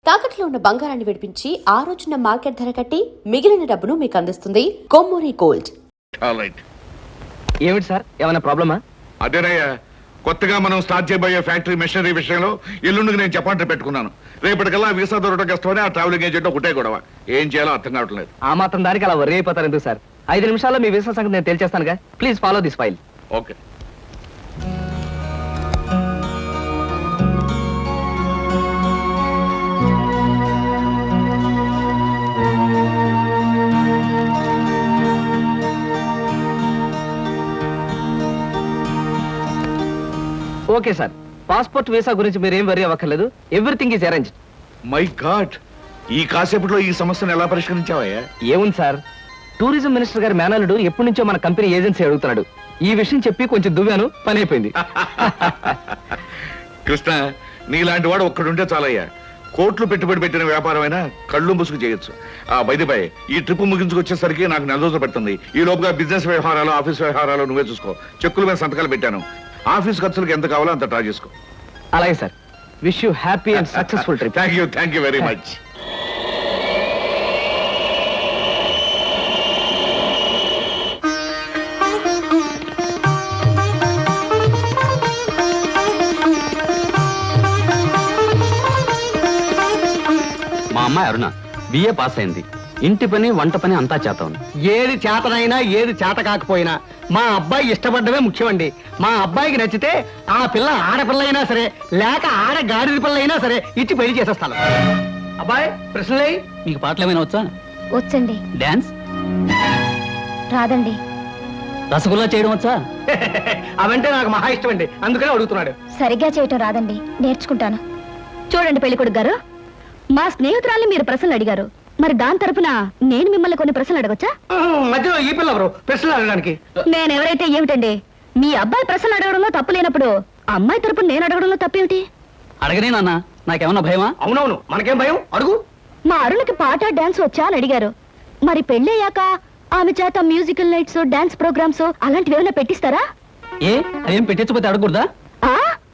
తాకట్లో ఉన్న బంగారాన్ని విడిపించి ఆ రోజున మార్కెట్ ధర కట్టి మిగిలిన డబ్బును మీకు అందిస్తుంది కొమ్మూరి గోల్డ్. ఏమిటి సార్, ఏమైనా ప్రాబ్లమా? అదేనయ్యా, కొత్తగా మనం స్టార్ట్ చేయబోయే ఫ్యాక్టరీ మెషినరీ విషయంలో ఎల్లుండికి నేను చెప్పంటే పెట్టుకున్నాను. రేపటికల్లా వీసా దొరకడం కష్టమని ఆ ట్రావెలింగ్ ఏజెంట్ ఒకటే గొడవ. ఏం చేయాలో అర్థం కావట్లేదు. ఆ మాత్రం దానికి అలా వర్రీ అయిపోతారు ఎందుకు సార్? 5 నిమిషాల్లో మీ వీసా సంగతి నేను తెలిచేస్తానుగా. Please follow this file. Okay. Okay sir, passport visa గురించి మీరేం వరీ అవ్వక్కర్లేదు. Everything is arranged. My god, ఈ కాసేపట్లో ఈ సమస్యను ఎలా పరిష్కరించావయ్యా? ఏముంది సార్, టూరిజం మినిస్టర్ గారి మేనల్లుడు ఎప్పటి నుంచో మన కంపెనీ ఏజెన్సీ అడుగుతున్నాడు. ఈ విషయం చెప్పి కొంచెం దువ్వాను, పని అయిపోయింది. కృష్ణ, నీలాంటి వాడు ఒక్కడుంటే చాలయ్యా. కోట్లు పెట్టుబడి పెట్టిన వ్యాపారమైనా కళ్ళు ముసుగు చేయొచ్చు. బై ఈ ట్రిప్ ముగించుకొచ్చేసరికి నాకు 4 రోజులు పడుతుంది. ఈ లోపుగా బిజినెస్ వ్యవహారాలు, ఆఫీస్ వ్యవహారాలు నువ్వే చూసుకో. చెక్కుల మీద సంతకాలు పెట్టాను. ఆఫీస్ ఖర్చులకు ఎంత కావాలో అంత డ్రా చేసుకో. అలాగే sir. Wish you happy and successful trip. Thank you very much. మా అమ్మాయి అరుణ బిఏ పాస్ అయింది. ఇంటి పని వంట పని అంతా చేతాను. ఏది చేతనైనా ఏది చేత కాకపోయినా మా అబ్బాయి ఇష్టపడ్డమే ముఖ్యమండి. మా అబ్బాయికి నచ్చితే ఆ పిల్ల ఆడపిల్ల అయినా సరే, లేక ఆడ గాడిద పిల్ల అయినా సరే ఇచ్చి పెళ్లి చేసేస్తాను. అబ్బాయి ప్రశ్నలే. మీకు పాటలు ఏమైనా వచ్చా? వచ్చండి. డాన్స్ రాదండి. రసగుల్లా చేయడం వచ్చా? అవంటే నాకు మహా ఇష్టం అండి, అందుకనే అడుగుతున్నాడు. సరిగ్గా చేయటం రాదండి, నేర్చుకుంటాను. చూడండి పెళ్లికొడుకు గారు, మా స్నేహితురాల్ని మీరు ప్రశ్నలు అడిగారు. మరి దాని తరపున నేను మిమ్మల్ని కొన్ని ప్రశ్నలు అడగొచ్చా? మధ్యలో ఈ పిల్ల ఎవరు ప్రశ్నలు అడగడానికి? నేనెవరైతే ఏమిటండి? మీ అబ్బాయి ప్రశ్నలు అడగడంలో తప్పు లేనప్పుడు అమ్మాయి తరపున నేను అడగడంలో తప్పేమిటి? అడగనే నాన్న, నాకేమన్నా భయమా? అవునవును, మనకేం భయం, అడుగు. మా అరుణకి పాట డాన్స్ వచ్చా అని అడిగారు. మరి పెళ్ళయ్యాక ఆమె చేత మ్యూజికల్ నైట్స్, డాన్స్ ప్రోగ్రామ్స్ అలాంటివి ఏమైనా పెట్టిస్తారా? ఏ అదేం పెట్టించకపోతే అడగకూడదా?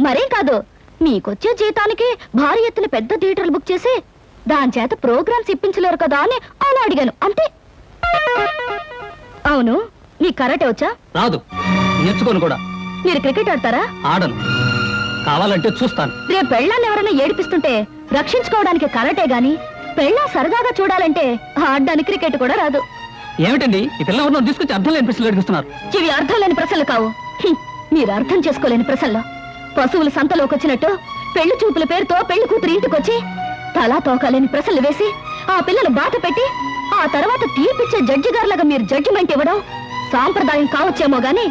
మరేం కాదు, మీకొచ్చే జీతానికి భారీ ఎత్తున పెద్ద థియేటర్లు బుక్ చేసి దాని చేత ప్రోగ్రామ్స్ ఇప్పించలేరు కదా అని అలా అడిగాను, అంతే. అవును, నీ కరాటే వచ్చా? రాదు, నేర్చుకోను కూడా. మీరు క్రికెట్ ఆడతారా? ఆడను, కావాలంటే చూస్తాను. రేపు పెళ్ళాన్ని ఎవరైనా ఏడిపిస్తుంటే రక్షించుకోవడానికి కరాటే గాని, పెళ్ళా సరదాగా చూడాలంటే ఆడడానికి క్రికెట్ కూడా రాదు. ఏమిటండి ఈ పిల్ల ఎవరినో తీసుకొచ్చి అర్థం లేని ప్రశ్నలు అడిగిస్తున్నారు? ఇవి అర్థం లేని ప్రశ్నలు కావు. మీరు అర్థం చేసుకోలేని ప్రశ్నలు. పశువులు సంతలోకి వచ్చినట్టు పెళ్లి చూపుల పేరుతో పెళ్లి కూతురు ఇంటికొచ్చి తలా తోకాలేని ప్రశ్నలు వేసి ఆ పిల్లలు బాట పెట్టి ఆ తర్వాత తీర్పిచ్చే జడ్జి గారులాగా మీరు జడ్జిమెంట్ ఇవ్వడం సాంప్రదాయం కావచ్చేమో గాని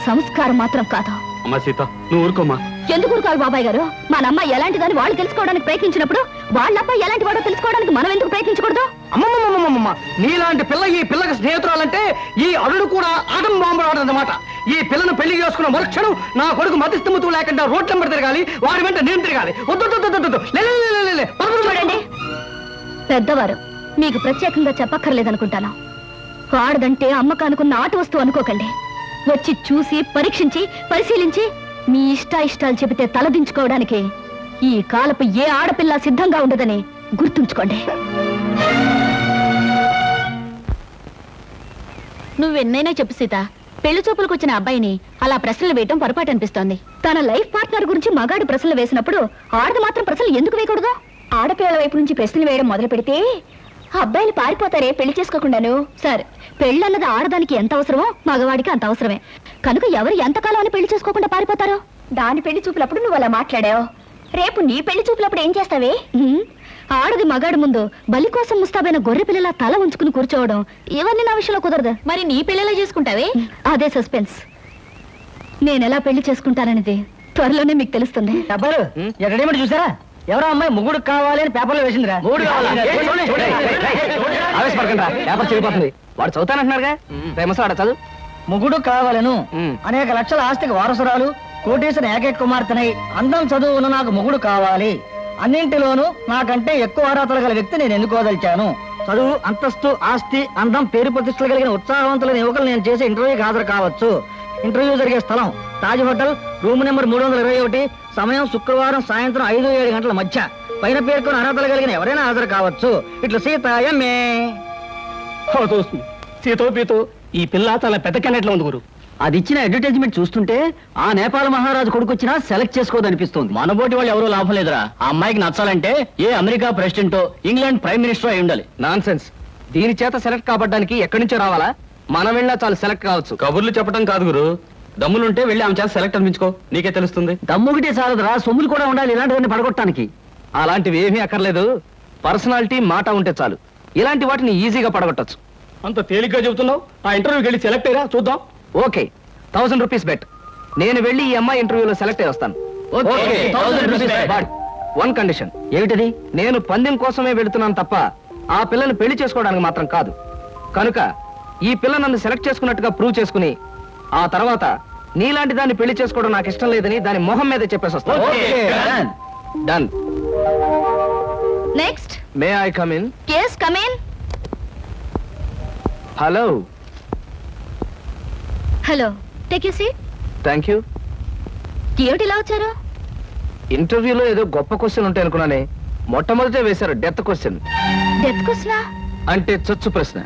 సంస్కారం మాత్రం కాదు. అమ్మా సీత, నువ్వు ఊరుకోమా. ఎందుకు ఊరుకోవాలి బాబాయ్ గారు? మన అమ్మాయి ఎలాంటిదని వాళ్ళు తెలుసుకోవడానికి ప్రయత్నించినప్పుడు వాళ్ళ అబ్బాయి ఎలాంటి వాడో తెలుసుకోవడానికి మనం ఎందుకు ప్రయత్నించకూడదు? అమ్మమ్మమ్మమ్మమ్మ, నీలాంటి పిల్ల ఈ పిల్లకి స్నేహితురాలంటే ఈ అరుడు కూడా ఆటం బాంబు రావడన్నమాట. ఈ పిల్లను పెళ్లి చేసుకున్న మరుక్షణం నా కొడుకు మతిస్థిమతు లేకుండా రోడ్ల వెంబడి తిరగాలి, వాడి వెంట నేను తిరగాలి. చూడండి పెద్దవారు, మీకు ప్రత్యేకంగా చెప్పక్కర్లేదనుకుంటాను. ఆడదంటే అమ్మకానుకున్న ఆట వస్తువు అనుకోకండి. వచ్చి చూసి పరీక్షించి పరిశీలించి మీ ఇష్టాలు చెబితే తలదించుకోవడానికి ఈ కాలపు ఏ ఆడపిల్ల సిద్ధంగా ఉండదని గుర్తుంచుకోండి. నువ్వెన్నైనా చెప్పు సీత, పెళ్లి చూపులకు వచ్చిన అబ్బాయిని అలా ప్రశ్నలు వేయటం పొరపాటు అనిపిస్తోంది. తన లైఫ్ పార్ట్నర్ గురించి మగాడు ప్రశ్నలు వేసినప్పుడు ఆడది మాత్రం ప్రశ్నలు ఎందుకు వేయకూడదు? ఆడపిల్లల వైపు నుంచి ప్రశ్నలు వేయడం మొదలు పెడితే అబ్బాయిలు పారిపోతారే పెళ్లి చేసుకోకుండాను. సరే, పెళ్ళన్నది ఆడదానికి ఎంత అవసరమో మగవాడికి అంత అవసరమే. కనుక ఎవరు ఎంతకాలం అని పెళ్లి చేసుకోకుండా పారిపోతారో? దాని పెళ్లి చూపులప్పుడు నువ్వు అలా మాట్లాడావు, రేపు నీ పెళ్లి చూపులప్పుడు ఏం చేస్తావే? ఆడది మగాడు ముందు బలి కోసం ముస్తాబైన గొర్రె పిల్లల తల ఉంచుకుని కూర్చోవడం ఇవన్నీ నా విషయంలో కుదరదు. మరి నీ పెళ్లిలా చేసుకుంటావే? అదే సస్పెన్స్. నేనెలా పెళ్లి చేసుకుంటాననేది త్వరలోనే మీకు తెలుస్తుంది. అబ్బారు ఎక్కడేమిటి చూసారా? ఎవరో అమ్మాయి ముగ్గుడు కావాలి అని పేపర్లో వేసిందిరా. ఆవేశపడకండి, పేపర్ చెడిపోతుంది. వాడు చదువుతానంటున్నారుగా, ఫేమస్ వాడు చదువు. ముగ్గుడు కావాలను, అనేక లక్షల ఆస్తికి వారసురాలు, కోటేశ్వర ఏకైక కుమార్తెనై అందం చదువును నాకు మొగుడు కావాలి. అన్నింటిలోనూ నాకంటే ఎక్కువ అర్హతలు గల వ్యక్తి నేను ఎన్నుకోదలిచాను. చదువు, అంతస్తు, ఆస్తి, అందం, పేరు ప్రతిష్టలు కలిగిన ఉత్సాహవంతులైన యువకులు నేను చేసే ఇంటర్వ్యూకి హాజరు కావచ్చు. ఇంటర్వ్యూ జరిగే స్థలం తాజ్ హోటల్, రూమ్ నెంబర్ 321, సమయం శుక్రవారం సాయంత్రం 5-7 గంటల మధ్య. పైన పేర్కొని అర్హతలు కలిగిన ఎవరైనా హాజరు కావచ్చు. ఇట్లా సీత ఎంఏ. సీతో పీతో ఈ పిల్ల చాలా పెద్ద కెనెట్లో ఉంది గురు. అది ఇచ్చిన అడ్వర్టైజ్మెంట్ చూస్తుంటే ఆ నేపాల్ మహారాజు కొడుకొచ్చినా సెలెక్ట్ చేసుకోదనిపిస్తుంది. మనబోటి వాళ్ళు ఎవరో లాభం లేదురా. ఆ అమ్మాయికి నచ్చాలంటే ఏ అమెరికా ప్రెసిడెంటో ఇంగ్లాండ్ ప్రైమ్ మినిస్టర్ అయి ఉండాలి. Non sense. దీని చేత సెలెక్ట్ కాబడ్డానికి ఎక్కడి నుంచో రావాలా? మనం వెళ్ళినా చాలు సెలెక్ట్ కావచ్చు. కబుర్లు చెప్పడం కాదు గురు, దమ్ములుంటే వెళ్ళి ఆమె చేత సెలెక్ట్ అనిపించుకో, నీకే తెలుస్తుంది. దమ్ముగిటే చాలదురా, సొమ్ములు కూడా ఉండాలి ఇలాంటివన్నీ పడగొట్టడానికి. అలాంటివి ఏమీ అక్కర్లేదు. పర్సనాలిటీ, మాట ఉంటే చాలు. ఇలాంటి వాటిని ఈజీగా పడగొట్టచ్చు. అంత తేలిగ్గా చెబుతున్నావు. ఆ ఇంటర్వ్యూకి వెళ్ళి సెలెక్ట్ అయ్యా చూద్దాం. Okay, 1000 rupees bet. నేను వెళ్ళి ఈ అమ్మాయి ఇంటర్వ్యూలో సెలెక్ట్ అయ్యి వస్తాను. Okay, 1000 rupees bet. But one condition. ఏమిటది? నేను పందెం కోసమే వెళుతున్నాను తప్ప ఆ పిల్లని పెళ్లి చేసుకోవడానికి మాత్రం కాదు. కనుక ఈ పిల్ల నన్ను సెలెక్ట్ చేసుకున్నట్టుగా ప్రూవ్ చేసుకుని ఆ తర్వాత నీలాంటి దాన్ని పెళ్లి చేసుకోవడం నాకు ఇష్టం లేదని దాని మొహం మీద చెప్పేసి వస్తాను. Done. Next. May I come in? yes come in. Hello. Hello, take you seat. Thank you. ఏమిటి ఇలా వచ్చారు? ఇంటర్వ్యూలో ఏదో గొప్ప క్వశ్చన్ ఉంటాయి అనుకున్నానే, మొట్టమొదటే వేశారు డెత్ క్వశ్చన్. డెత్ క్వశ్చనా? అంటే చచ్చు ప్రశ్న.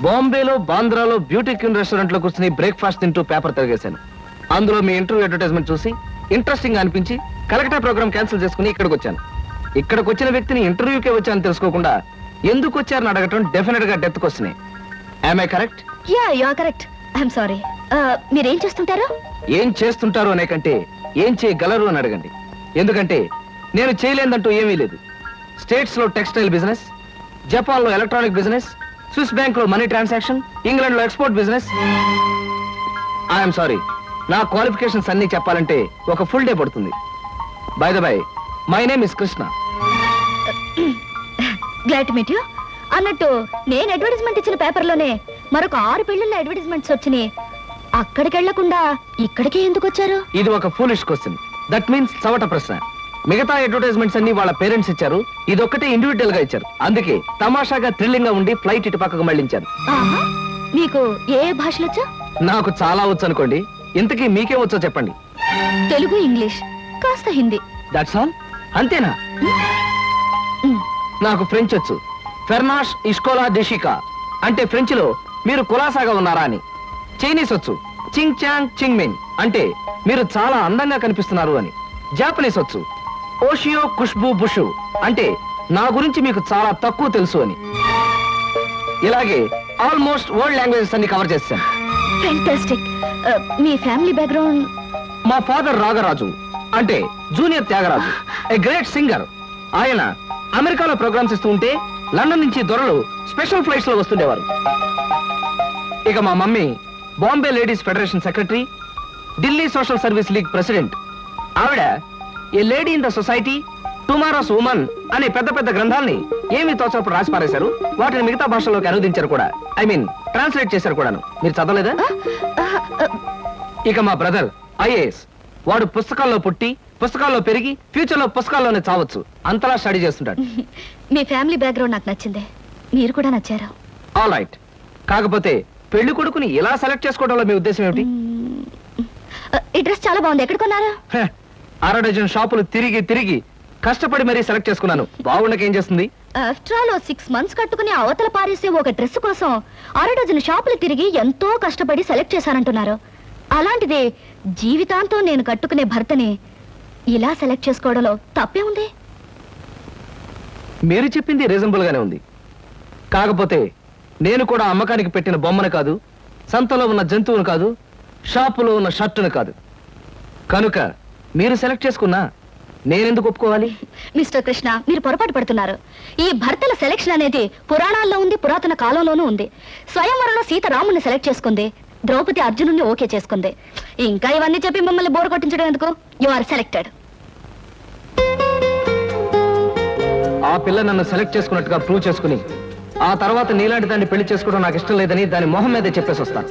బాంబేలో, బాంద్రాలో బ్యూటీ క్వీన్ రెస్టారెంట్ లో కూర్చుని బ్రేక్ఫాస్ట్ తింటూ పేపర్ తిరిగేశాను. అందులో మీ ఇంటర్వ్యూ అడ్వర్టైజ్మెంట్ చూసి ఇంట్రెస్టింగ్ గా అనిపించి కలెక్టర్ ప్రోగ్రామ్ క్యాన్సిల్ చేసుకుని ఇక్కడికి వచ్చాను. ఇక్కడికి వచ్చిన వ్యక్తిని ఇంటర్వ్యూకే వచ్చాను తెలుసుకోకుండా ఎందుకు వచ్చారని అడగటం డెఫినెట్ గా డెత్ క్వశ్చనే. Am I correct? Yeah, you are correct. I'm sorry. మీరేం చేస్తుంటారు? ఏం చేస్తుంటారు అనే కంటే ఏం చేయగలరు అని అడగండి. ఎందుకంటే నేను చేయలేదంటూ ఏమీ లేదు. స్టేట్స్ లో టెక్స్టైల్ బిజినెస్, జపాన్ లో ఎలక్ట్రానిక్ బిజినెస్, స్విస్ బ్యాంక్ లో మనీ ట్రాన్సాక్షన్, ఇంగ్లాండ్ లో ఎక్స్పోర్ట్ బిజినెస్. ఐఎమ్ సారీ, నా క్వాలిఫికేషన్స్ అన్ని చెప్పాలంటే ఒక ఫుల్ డే పడుతుంది. By the by, my name is Krishna. Glad to meet you. అన్నట్టు నేను అడ్వర్టైజ్మెంట్ ఇచ్చిన పేపర్లోనే మరొక 6 పెళ్లిళ్ళ అడ్వర్టైజ్మెంట్స్ వచ్చినాయి. అక్కడికి వెళ్లకుండా ఇక్కడికే ఎందుకు వచ్చారు? ఇది ఒక ఫూలిష్ క్వశ్చన్. దట్ మీన్స్ చవట ప్రశ్న. మిగతా అడ్వర్టైజ్మెంట్స్ అన్ని వాళ్ళ పేరెంట్స్ ఇచ్చారు, ఇదొక్కటే ఇండివిజువల్ గా ఇచ్చారు. అందుకే తమాషాగా థ్రిల్లింగ్ గా ఉండి ఫ్లైట్ ఇటు పక్కకు మళ్ళించారు. ఆహా, మీకు ఏ భాషలు వచ్చా? నాకు చాలా వచ్చు అనుకోండి. ఇంతకీ మీకే వచ్చో చెప్పండి. తెలుగు, ఇంగ్లీష్, కాస్త హిందీ. That's all? అంతేనా? నాకు ఫ్రెంచ్ వచ్చు. ఫెర్నాష్ ఇస్కోలా డెషికా అంటే ఫ్రెంచ్ లో మీరు కులాసాగా ఉన్నారా అని. చైనీస్ వచ్చు. చింగ్ చాంగ్ చింగ్ మింగ్ అంటే మీరు చాలా అందంగా కనిపిస్తున్నారు అని. జాపనీస్ వచ్చు. ఓషియో ఖుష్బూ బుషు అంటే నా గురించి మీకు చాలా తక్కువ తెలుసు అని. ఇలాగే ఆల్మోస్ట్ వరల్డ్ లాంగ్వేజెస్ అన్ని కవర్ చేశాను. ఫెంటాస్టిక్. మీ ఫ్యామిలీ బ్యాక్గ్రౌండ్? మా ఫాదర్ రాగరాజు అంటే junior Thyagaraju, a great singer. ఆయన అమెరికాలో ప్రోగ్రామ్స్ ఇస్తూ ఉంటే లండన్ నుంచి దొరలు స్పెషల్ ఫ్లైట్స్ లో వస్తుండేవారు. ఇక మా mummy Bombay ladies federation secretary, Delhi social service league president. ఆవిడ a lady in the society, tomorrow's woman అనే పెద్ద పెద్ద గ్రంథాల్ని ఏమీ తోచప్పుడు రాసి పారేశారు. వాటిని మిగతా భాషల్లోకి అనుదించారు కూడా. ఐ మీన్ ట్రాన్స్లేట్ చేశారు కూడాను. మీరు చదవలేదా? ఇక మా బ్రదర్ ఐఏఎస్. వాడు పుస్తకాల్లో పుట్టి, పుస్తకాల్లో పెరిగి, ఫ్యూచర్ లో పుస్తకాల్లోనే చావచ్చు. అంతలా స్టడీ చేస్తుంటాడు. మీ ఫ్యామిలీ బ్యాక్గ్రౌండ్ నాకు నచ్చింది. మీరు కూడా నచ్చారు. All right. కాకపోతే పెళ్లి కొడుకుని ఇలా సెలెక్ట్ చేసుకోవడంలో మీ ఉద్దేశం ఏమిటి? ఈ డ్రెస్ చాలా బాగుంది. ఎక్కడ కొన్నారు? 6 డజన్ షాపులు తిరిగి తిరిగి కష్టపడి మరీ సెలెక్ట్ చేసుకున్నాను. బాగుండకేం చేస్తుంది? ఆఫ్టర్ ఆల్ 6 months కట్టుకుని అవతల పారేసే ఒక డ్రెస్ కోసం 6 డజన్ షాపులు తిరిగి ఎంతో కష్టపడి సెలెక్ట్ చేశానంటున్నారు. అలాంటిది జీవితాంతం నేను కట్టుకునే భర్తని ఇలా సెలెక్ట్ చేసుకోవడంలో తప్పే ఉంది. మీరు చెప్పింది రీజనబుల్ గానే ఉంది. కాకపోతే నేను కూడా అమ్మకానికి పెట్టిన బొమ్మను కాదు, సంతలో ఉన్న జంతువును కాదు, షాపులో ఉన్న షర్టును కాదు. కనుక మీరు సెలెక్ట్ చేసుకున్నా నేనెందుకు ఒప్పుకోవాలి? మిస్టర్ కృష్ణ, మీరు పొరపాటు పడుతున్నారు. ఈ భర్తల సెలెక్షన్ అనేది పురాణాల్లో ఉంది, పురాతన కాలంలోనూ ఉంది. స్వయంవరంలో సీత రాముని సెలెక్ట్ చేసుకుంది, ద్రౌపది అర్జునుని ఓకే చేసుకుంది. ఇంకా ఇవన్నీ చెప్పి మిమ్మల్ని బోర్ కొట్టించడం ఎందుకు? You are selected. ఆ పిల్ల నన్ను సెలెక్ట్ చేసుకున్నట్టుగా ప్రూవ్ చేసుకుని ఆ తర్వాత నీలాంటి దాన్ని పెళ్లి చేసుకోవడం నాకు ఇష్టం లేదని దాని మొహం మీదే చెప్పేసి వస్తాను.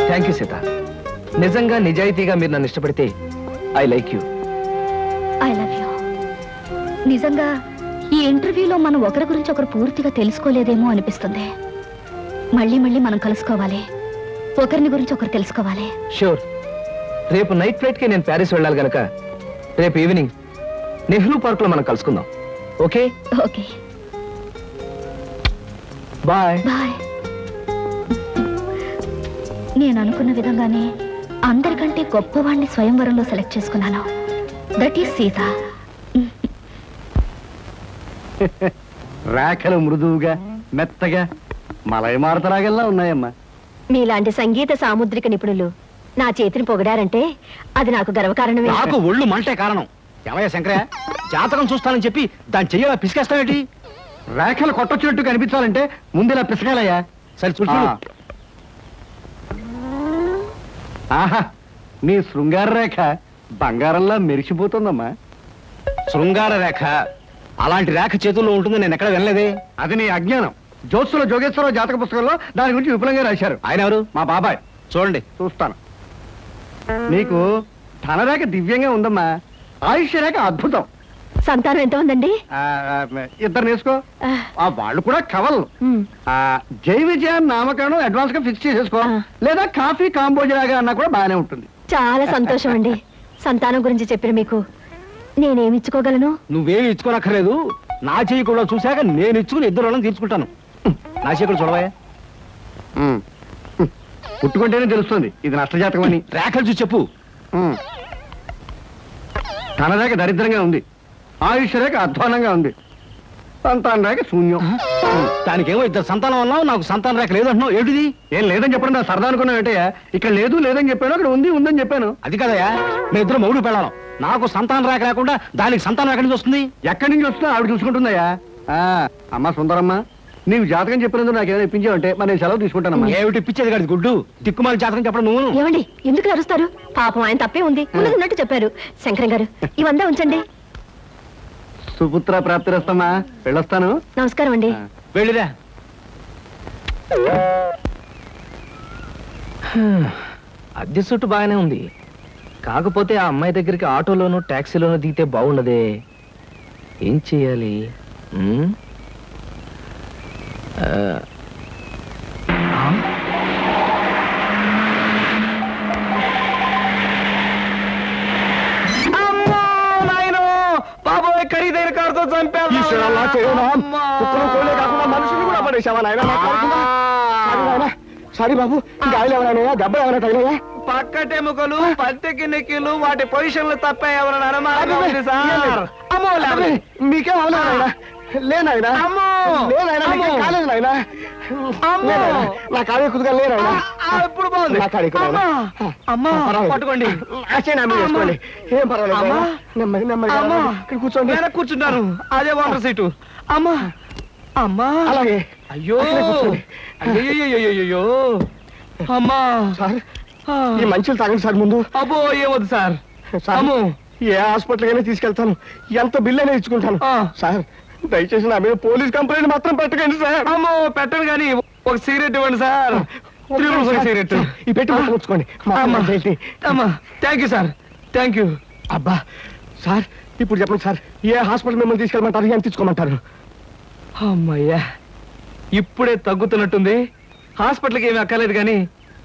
Thank you Sita. నిజంగా నిజాయితీగా మీరు నన్ను ఇష్టపడితే I like you. I love you. నిజంగా ఈ ఇంటర్వ్యూలో మనం ఒకరి గురించి ఒకరు పూర్తిగా తెలుసుకోలేదేమో అనిపిస్తుంది. మళ్ళీ మళ్ళీ మనం కలుసుకోవాలి, ఒకరిని గురించి ఒకరు తెలుసుకోవాలి. షూర్. రేపు నైట్ ఫ్లైట్ కి నేను ప్యారిస్ వెళ్ళాలి గనక రేపు ఈవినింగ్ నెహ్రూ పార్క్ లో మనం కలుసుకుందాం. Okay okay bye. బాయ్. నేను అనుకున్న విధంగానే అందరికంటే గొప్పవాణ్ణి స్వయంవరంలో సెలెక్ట్ చేసుకున్నాను. That is Sita. రేఖలు మృదువుగా మెత్తగా మలయమారుతలాగల్లా ఉన్నాయమ్మా. మీలాంటి సంగీత సాముద్రిక నిపుణులు నా చేతిని పొగిడారంటే అది నాకు గర్వకారణమే. నాకు ఒళ్ళు మంటే కారణం. ఏమయ్య శంకరయ్య, జాతకం చూస్తానని చెప్పి దాని చెయ్యాల పిసికేస్తావేంటి? రేఖలు కొట్టొచ్చినట్టు కనిపించాలంటే ముందులా పిసకాలయ్యా. సరే చూడు. ఆహా, నీ శృంగార రేఖ బంగారంలా మెరిసిపోతుందమ్మా. శృంగార రేఖ అలాంటి రేఖ చేతుల్లో ఉంటుంది నేను ఎక్కడ వినలేదే. అది నీ అజ్ఞానం. జ్యోత్సుల జోగేశ్వరరావు జాతక పుస్తకంలో దాని గురించి విపులంగా రాశారు. ఆయన ఎవరు? మా బాబాయ్. చూడండి, చూస్తాను. నీకు ధనరేఖ దివ్యంగా ఉందమ్మా. ఆయుష్య రేఖ అద్భుతం. సంతానం ఎంత ఉందండి? ఇద్దరు నేర్చుకో. వాళ్ళు కూడా కవల్. జై విజయాన్ని నామకరణం అడ్వాన్స్ గా ఫిక్స్ చేసేసుకో. లేదా కాఫీ కాంబోజలాగా అన్నా కూడా బాగానే ఉంటుంది. చాలా సంతోషం అండి. సంతానం గురించి చెప్పిన మీకు నేనేమి ఇచ్చుకోగలను? నువ్వేమి ఇచ్చుకోనక్కర్లేదు. నా చెయ్యి కూడా చూశాక నేను ఇచ్చుకుని ఇద్దరు వాళ్ళని తీర్చుకుంటాను. నా చెయ్యి కూడా చూడవా. పుట్టుకుంటేనే తెలుస్తుంది ఇది నష్టజాతకం అని. రేఖలు చూసి చెప్పు. ధనరేఖ దరిద్రంగా ఉంది. ఆయుష్ రేఖ అధ్వానంగా ఉంది. సంతాన రేఖ శూన్యం. దానికేమో ఇద్దరు సంతానం అన్నావు, నాకు సంతాన రేఖ లేదంటున్నావు. ఏంటిది? ఏం లేదని చెప్పడం నా సరదా అనుకున్నావు ఏంటయ్యా? ఇక్కడ లేదు లేదని చెప్పాను, అక్కడ ఉంది ఉందని చెప్పాను. అది కదయ్యా, మీ ఇద్దరు మౌడు పెళ్ళాం. నాకు సంతాన రేఖ లేకుండా దానికి సంతానం ఎక్కడి నుంచి వస్తుంది? ఎక్కడి నుంచి వస్తుందో ఆవిడ చూసుకుంటుందయ్యా. అమ్మా సుందరమ్మ, నీవు జాతకం చెప్పినందుకు నాకు ఏమైనా ఇప్పించావంటే మరి నేను సెలవు తీసుకుంటానమ్మా. ఏమిటి ఇప్పించేది కాదు గుడ్డు. దిక్కుమాలి జాతకం చెప్పడం నువ్వు. ఏమండి ఎందుకు అరుస్తారు? పాపం ఆయన తప్పే ఉంది, ఉన్నట్టు చెప్పారు. శంకరం గారు ఇవంతా ఉంచండి. సుపుత్ర ప్రాప్తిరస్తమ్మా. వెళ్ళొస్తాను. నమస్కారం అండి. వెళ్ళిరా. అద్దె చుట్టూ బాగానే ఉంది. కాకపోతే ఆ అమ్మాయి దగ్గరికి ఆటోలోనూ ట్యాక్సీలోనూ దిగితే బాగుండదే. ఏం చెయ్యాలి? బాబోయ్, ఖరీదైన కారుతో చంపారు. మనుషులు కూడా పడేసావా నాయన? సారీ బాబు, గాయలు ఎవరైనా దెబ్బ ఎవరైనా తగిలాయా? పక్కటెముకలు పత్తెకి నెక్కిలు వాటి పొజిషన్లు తప్ప ఎవరైనా అనుమానం ఉంది సార్. మీకేం అవలేదా? లేనాయనా, కాలేదు నాయన. నా కాడే కుదుగా లేనాయన. ఎప్పుడు బాగుంది. నా కాడే పట్టుకోండి. చేసుకోండి. ఏం పర్వాలేదు. నెమ్మది నెమ్మది ఇక్కడ కూర్చోండి. కూర్చుంటాను. అదే వాటర్ సీటు. అమ్మా అమ్మా. అలాగే. అయ్యో అయ్యో అమ్మా. సార్, ఈ మంచులు తాగండి సార్ ముందు. అబ్బో ఏమొద్దు సార్. అమ్మో, ఏ హాస్పిటల్ అయినా తీసుకెళ్తాను, ఎంత బిల్ అయినా ఇచ్చుకుంటాను. సార్ దయచేసి నా మీద పోలీస్ కంప్లైంట్ మాత్రం పెట్టకండి సార్. అమ్మో పెట్టను కానీ ఒక సిగరెట్ ఇవ్వండి సార్. సిగరెట్ ఈ పెట్టి ఉంచుకోండి. అమ్మా thank you sir, thank you. అబ్బా సార్, ఇప్పుడు చెప్పండి సార్, ఏ హాస్పిటల్ మిమ్మల్ని తీసుకెళ్ళమంటారు, ఎంత తీసుకోమంటారు? అమ్మయ్యా, ఇప్పుడే తగ్గుతున్నట్టుంది. హాస్పిటల్కి ఏమీ అక్కర్లేదు కానీ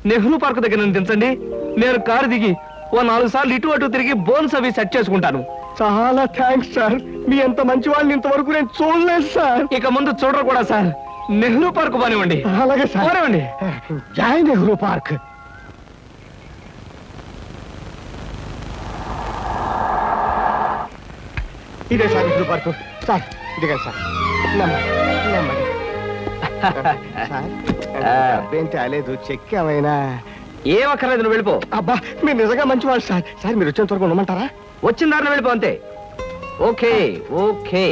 నెహ్రూ పార్క్ దగ్గర నన్ను దించండి. నేను కారు దిగి ఓ 4 సార్లు ఇటు అటు తిరిగి బోన్స్ అవి సెట్ చేసుకుంటాను. చాలా థ్యాంక్స్ సార్. మీ ఎంత మంచి వాళ్ళని ఇంతవరకు నేను చూడలేదు సార్. ఇక ముందు చూడరు కూడా సార్. నెహ్రూ పార్క్ పోనివ్వండి. అలాగే సార్, పోనివ్వండి. జై నెహ్రూ పార్క్. ఇదే సార్ నెహ్రూ పార్క్. సార్ దిగండి సార్. నెమ్మది. అబ్బేంటి అలేదు, చెక్ ఏమైనా? ఏం అక్కర్లేదు, నువ్వు వెళ్ళిపో. అబ్బా మీరు నిజంగా మంచి వాళ్ళు సార్. సార్ మీరు వచ్చేంత వరకు ఉండమంటారా? వచ్చిన దారిలో వెళ్ళిపో అంతే. Okay okay.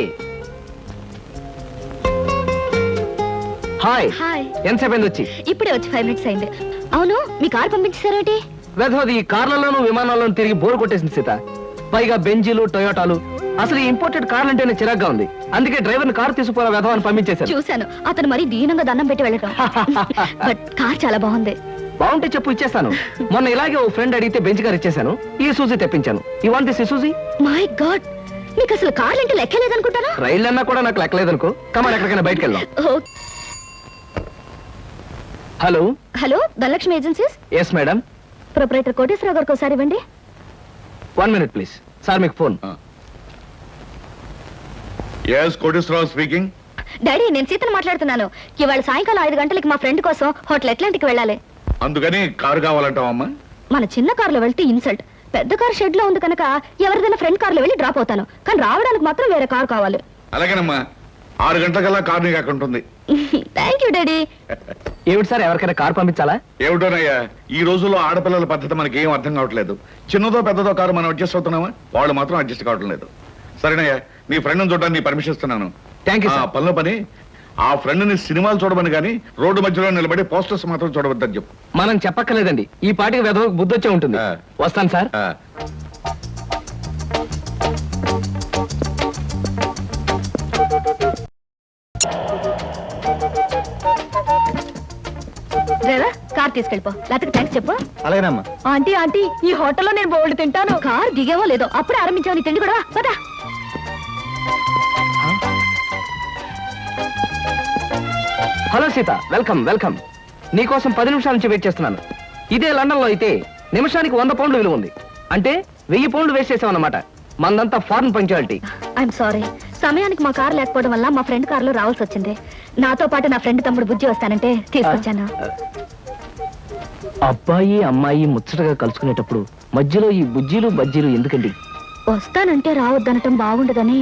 హాయ్. హాయ్. ఎంతసేపు అయింది వచ్చి? ఇప్పుడే వచ్చి 5 minutes అయింది. అవును, మీ కారు పంపించారేంటి? వెధవది ఈ కార్లలోనూ విమానాల్లోనూ తిరిగి బోర్ కొట్టేసింది సీత. పైగా బెంజీలు టొయోటాలు. అసలు ఈ ఇంపోర్టెడ్ కార్లు అంటేనే చిరాగ్గా ఉంది. అందుకే డ్రైవర్ని కారు తీసుకుపోయిన వెధవని పంపించేశాను. చూశాను, అతను మరీ దీనంగా దండం పెట్టి వెళ్ళటం. బట్ కార్ చాలా బాగుంది. బాగుంటే చెప్పు, ఇచ్చేస్తాను. మొన్న ఇలాగే ఓ ఫ్రెండ్ అడిగితే బెంచ్ కార్ ఇచ్చేసాను. ఈ సూజీ తెప్పించాను. I want this Suzie. My god, మీకు అసలు కార్లు అంటే లెక్కలేదనుకుంటారా? రైళ్ళు అన్నా కూడా నాకు లెక్కలేదనుకో. కమాన్, ఎక్కడికైనా బయటకు వెళ్దాం. Hello hello, Dhanalakshmi agencies. Yes madam. Proprietor Koteswararao గారికి ఒకసారి ఇవ్వండి. 1 minute ప్లీజ్. సార్ మీకు phone. Yes Koteswararao speaking. Daddy నేను సీతను మాట్లాడుతున్నాను. ఇవాళ సాయంకాలం 5 గంటలకి మా ఫ్రెండ్ కోసం హోటల్ అట్లాంటికి వెళ్ళాలి. అందుకని కారు కావాలంటావమ్మా? మన చిన్న కారులో వెళ్తే ఇన్సల్ట్. పెద్ద కారు షెడ్ లో ఉంది కనుక ఎవరిదైనా ఫ్రెండ్ కారులో వెళ్ళి డ్రాప్ అవుతాను. కానీ రావడానికి మాత్రం వేరే కారు కావాలి. అలాగేనమ్మా, 6 గంటలకల్లా కారు నీకు అక్కడ ఉంటుంది. Thank you daddy. ఏమిటి సార్, ఎవరికైనా కారు పంపించాలా? ఏమిటోనయ్యా, ఈ రోజుల్లో ఆడపిల్లల పద్ధతి మనకి ఏం అర్థం కావట్లేదు. చిన్నదో పెద్దదో కారు మనం అడ్జస్ట్ అవుతున్నామా, వాళ్ళు మాత్రం అడ్జస్ట్ కావటం లేదు. సరేనయ్యా, నీ ఫ్రెండ్ చూడడానికి నీ పర్మిషన్ ఇస్తున్నాను. Thank you. పనిలో పని ఆ ఫ్రెండ్ ని సినిమాలు చూడమని కానీ రోడ్డు మధ్యలో నిలబడి పోస్టర్స్ మాత్రం చూడవద్దని చెప్పు. మనం చెప్పక్కర్లేదండి, ఈ పాటికి వెదవకు బుద్ధి వచ్చే ఉంటుంది. ఆ. వస్తాను సార్. ఆ, డ్రైవర్ కార్ తీసుకెళ్ళిపో, లేకపోతే థ్యాంక్స్ చెప్పు. అలాగేనమ్మా. ఆంటీ ఆంటీ ఈ హోటల్లో నేను బోల్డ్ తింటాను. కార్ దిగేవో లేదో అప్పుడే ఆరంభించావు నీ తిండి కూడా. పదా. Hello Sita, welcome welcome. నీకోసం 10 నిమిషాల నుంచి వెయిట్ చేస్తున్నాను. ఇదే లండన్ లో అయితే నిమిషానికి 100 పౌండ్లు విలువ ఉంది. అంటే 1000 పౌండ్లు వేస్ట్ చేసామన్నమాట. మందంతా ఫారెన్ పంక్చువాలిటీ. ఐఎమ్ సారీ, సమయానికి మా కార్ లేకపోవడం వల్ల మా ఫ్రెండ్ కారులో రావాల్సి వచ్చింది. నాతో పాటు నా ఫ్రెండ్ తమ్ముడు బుజ్జి వస్తానంటే తీసుకొచ్చాను. అబ్బాయి అమ్మాయి ముచ్చటగా కలుసుకునేటప్పుడు మధ్యలో ఈ బుజ్జీలు బజ్జీలు ఎందుకండి? వస్తానంటే రావద్దనటం బాగుండదని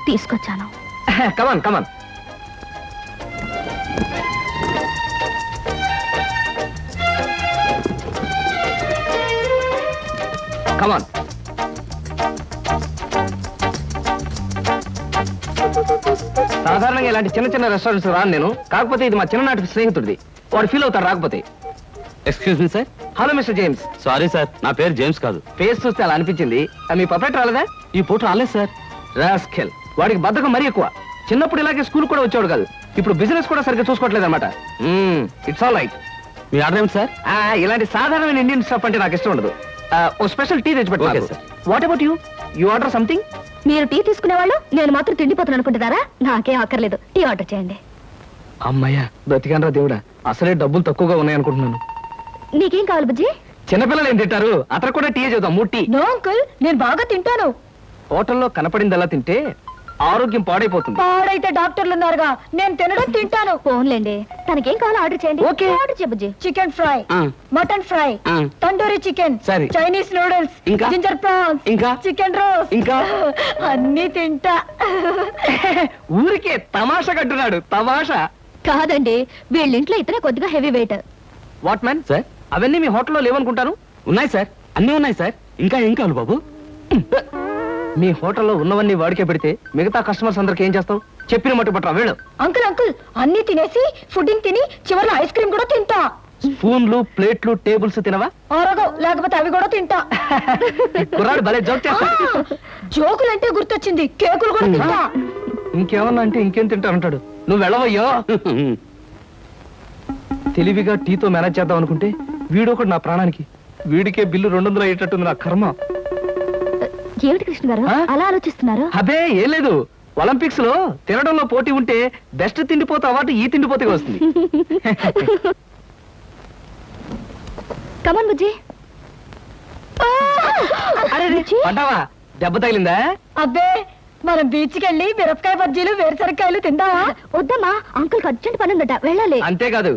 తీసుకొచ్చాను. కమాన్ కమాన్. కమాన్. సాధారణంగా ఇలాంటి చిన్న చిన్న రెస్టారెంట్స్ రాను నేను. కాకపోతే ఇది మా చిన్ననాటి స్నేహితుడిది. వాడు ఫీల్ అవుతాడు రాకపోతే. Excuse me sir. Hello mister James. Sorry sir, నా పేరు జేమ్స్ కాదు. ఫేస్ చూస్తే అలా అనిపించింది. మీ పర్ఫెక్ట్ రాలేదా? ఈ పూట రాలేదు సార్. రాస్కెల్, వాడికి బద్ధకం మరీ ఎక్కువ. చిన్నప్పుడు ఇలాగే స్కూల్ కూడా వచ్చేవాడు కాదు. ఇప్పుడు బిజినెస్ కూడా సరిగ్గా చూసుకోవట్లేదు అనమాట. It's all right. Me order ఏమిటి సార్? ఇలాంటి సాధారణమైన ఇండియన్ స్టఫ్ అంటే నాకు ఇష్టం ఉండదు. ఓ స్పెషల్ టీ తెచ్చి Okay, పెట్టాలి. sir. What about you? You order something? మీరు టీ తీసుకునేవాళ్ళు, నేను మాత్రం తిండిపోతాను అనుకుంటున్నారా? నాకేం అక్కర్లేదు, టీ ఆర్డర్ చేయండి. అమ్మయ్యా, బ్రతికానరా దేవుడా. అసలే డబ్బులు తక్కువగా ఉన్నాయనుకుంటున్నాను. నీకేం కావాలి బుజ్జి? చిన్నపిల్లలు ఏం తింటారు? అతను కూడా టీ చేద్దాం. 3 టీ. నో అంకుల్, నేను బాగా తింటాను. హోటల్లో కనపడిందల్లా తింటే ఆరోగ్యం పాడైపోతుంది. పాడైతే డాక్టర్లు ఉన్నారుగా, నేను తినడం తింటాను. ఫోన్లేండి, తనకేం కావాలో ఆర్డర్ చేయండి. Okay. ఆర్డర్ చేయ బుజ్జి. చికెన్ ఫ్రై, ఆ. మటన్ ఫ్రై, ఆ. తందూరి చికెన్, సరే. చైనీస్ నూడిల్స్, ఇంకా? జింజర్ ప్రాన్స్, ఇంకా? చికెన్ రోస్, ఇంకా? అన్ని తింటా. ఊరికే తమాషా కట్టున్నాడు. తమాషా కాదండి, వీళ్ళింట్లో ఇతనే కొద్దిగా heavy weight. What man? Sir, అవన్నీ మీ హోటల్లో లేవనుకుంటాను. ఉన్నాయి సార్, అన్నీ ఉన్నాయి సార్. ఇంకా ఏం కావాలి బాబు? మీ హోటల్లో ఉన్నవన్నీ వాడికే పెడితే మిగతా కస్టమర్స్ అందరికి ఏం చేస్తావు? చెప్పిన మట్టు పట్టరా వెళ్ళు. అంకుల్ అంకుల్, అన్ని తినేసి ఫుడ్డింగ్ తిని చివరిలో ఐస్ క్రీమ్ కూడా తింటా. స్పూన్లు, ప్లేట్లు, టేబుల్స్ తినవా? ఆరోగో, లేకపోతే అవి కూడా తింటా. కుర్రాడు భలే జోక్ చేస్తాడు. జోకులంటే గుర్తొచ్చింది, కేకులు కూడా తింటా. ఇంకేమన్నా అంటే ఇంకేం తింటానంటాడు. నువ్వు వెళ్ళవయ్యో. తెలివిగా టీతో మేనేజ్ చేద్దాం అనుకుంటే వీడొకడు నా ప్రాణానికి. వీడికే బిల్లు 200 అయ్యేటట్టుంది నా కర్మ. ఏమిటి కృష్ణ గారు ఆ? అలా ఆలోచిస్తున్నారు? అదే ఏం లేదు. ఒలింపిక్స్ లో తినడంలో పోటీ ఉంటే బెస్ట్ తిండిపోతే అవార్డు ఈ తిండిపోతే వస్తుంది. కమన్ బుజ్జి. అరే బుజ్జి? అంటావా? దెబ్బ తగిలిందా? అబ్బే, మనం బీచ్ కి వెళ్ళి మిరపకాయ బజ్జీలు వేరుసరికాయలు తిందామా? వద్దమ్మా, అంకుల్ అర్జెంట్ పని ఉందట, వెళ్ళాలి. అంతేకాదు,